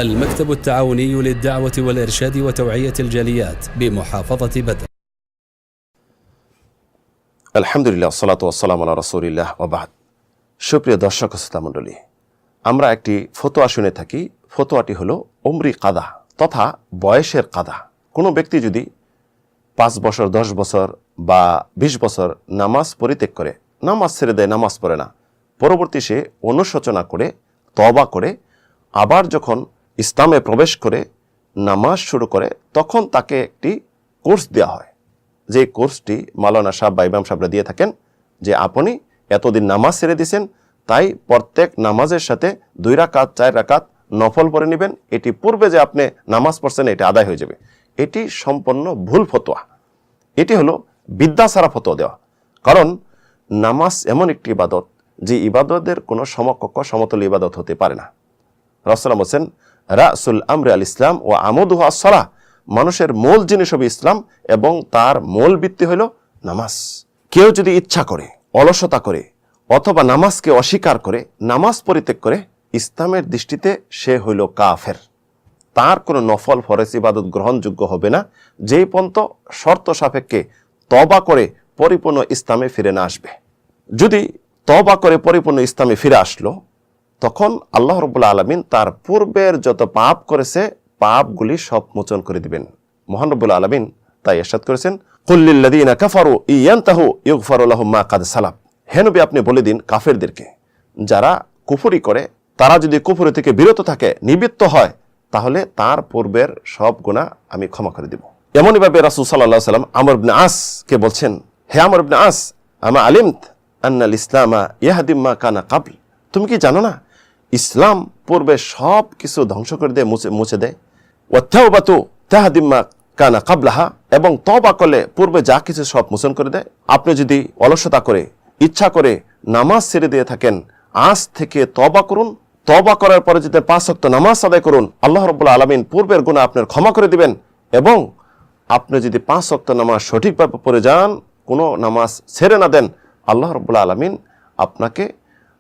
المكتب التعاوني للدعوة والإرشاد وتوعية الجاليات بمحافظة بدر। আলহামদুলিল্লাহ সালাতু ওয়াসসালামু আলা রাসূলিল্লাহ ওয়া বা'দ। সুপ্রিয় দর্শক ও শ্রোতা মণ্ডলী, আমরা একটি ফতোয়া শুনে থাকি। ফতোয়াটি হলো উমরি কাদা তথা বয়সের কাদা। কোনো ব্যক্তি যদি 5 বছর 10 বছর বা 20 বছর নামাজ পরিত্যাগ করে, নামাজ ছেড়ে দেয়, নামাজ পড়ে না, পরবর্তী সে অনুশোচনা করে তওবা করে আবার যখন ইসলামে প্রবেশ করে নামাজ শুরু করে, তখন তাকে একটি কোর্স দেওয়া হয়। যে কোর্সটি মাওলানা সাহেব বা ইমাম সাহেবরা দিয়ে থাকেন যে আপনি এতদিন নামাজ ছেড়ে দিয়েছেন, তাই প্রত্যেক নামাজের সাথে 2 রাকাত 4 রাকাত নফল পড়ে নেবেন। এটি পূর্বে যে আপনি নামাজ পড়ছেন এটি আদায় হয়ে যাবে। এটি সম্পূর্ণ ভুল ফতোয়া। এটি হলো বিদ্যা ছাড়া ফতোয়া দেওয়া। কারণ নামাজ এমন একটি ইবাদত যে ইবাদতের কোনো সমকক্ষ সমতুল্য ইবাদত হতে পারে না। রাসূলুল্লাহ বলেন, রাসুল আমরি আল ইসলাম ও আমুদুহু আস-সালাহ, মানুষের মূল জিনিস হবে ইসলাম এবং তার মূল ভিত্তি হলো নামাজ। কেউ যদি ইচ্ছা করে, অলসতা করে অথবা নামাজকে অস্বীকার করে, নামাজ পরিত্যাগ করে, ইসলামের দৃষ্টিতে সে হইল কাফের। তার কোনো নফল ফরজ ইবাদত গ্রহণযোগ্য হবে না, যেই পর্যন্ত শর্ত সাপেক্ষে তওবা করে পরিপূর্ণ ইসলামে ফিরে না আসবে। যদি তওবা করে পরিপূর্ণ ইসলামে ফিরে আসলো, তখন আল্লাহ রাব্বুল আলামিন তার পূর্বের যত পাপ করেছে পাপগুলি সব মোচন করে দিবেন। মহান রব্বুল আলামিন তাই ইরশাদ করেছেন, কুল লিল্লাযীনা কাফারু ইয়ানতাহু ইগফারু লাহুম মা কাদ সালাফ। হে নবী, আপনি বলে দিন কাফেরদেরকে, যারা কুফরি করে তারা যদি কুফরি থেকে বিরত থাকে, নিবৃত্ত হয়, তাহলে তার পূর্বের সব গুনাহ আমি ক্ষমা করে দেব। এমনইভাবে রাসূল সাল্লাল্লাহু আলাইহি ওয়াসাল্লাম আমর ইবনে আস কে বলছেন, হে আমর ইবনে আস, আমা আলিমত আন্নাল ইসলামা ইয়াহদিম মা কানা ক্বাবল, তুমি কি জানো না ইসলাম পূর্বে সব কিছু ধ্বংস করে দেয়, মুছে দেয়। ওয়াত্তাওবাতু তাহদিম মা কানা ক্বাবলাহা, এবং তওবা করলে পূর্বে যা কিছু সব মোচন করে দেয়। আপনি যদি অলসতা করে ইচ্ছা করে নামাজ ছেড়ে দিয়ে থাকেন, আজ থেকে তওবা করুন। তওবা করার পরে যদি 5 ওয়াক্ত নামাজ আদায় করুন, আল্লাহ রাব্বুল আলামিন পূর্বের গুনাহ আপনার ক্ষমা করে দিবেন। এবং আপনি যদি 5 ওয়াক্ত নামাজ সঠিকভাবে পড়ে যান, কোনো নামাজ ছেড়ে না দেন, আল্লাহ রাব্বুল আলামিন আপনাকে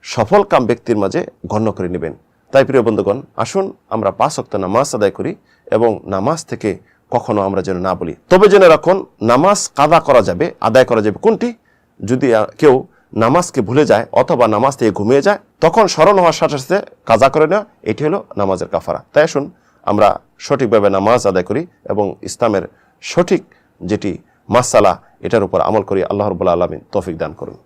সফল কাম ব্যক্তির মাঝে গণ্য করে নেবেন। তাই প্রিয় বন্ধুগণ, আসুন আমরা 5 ওয়াক্ত নামাজ আদায় করি এবং নামাজ থেকে কখনো আমরা যেন না বলি। তবে জেনে রাখুন, নামাজ কাদা করা যাবে, আদায় করা যাবে কোনটি? যদি কেউ নামাজকে ভুলে যায় অথবা নামাজ থেকে ঘুমিয়ে যায়, তখন স্মরণ হওয়ার সাথে সাথে কাজা করে নেওয়া, এটি হলো নামাজের কাফারা। তাই আসুন আমরা সঠিকভাবে নামাজ আদায় করি এবং ইসলামের সঠিক যেটি মাসআলা এটার উপর আমল করি। আল্লাহ রাব্বুল আলামিন তৌফিক দান করুন।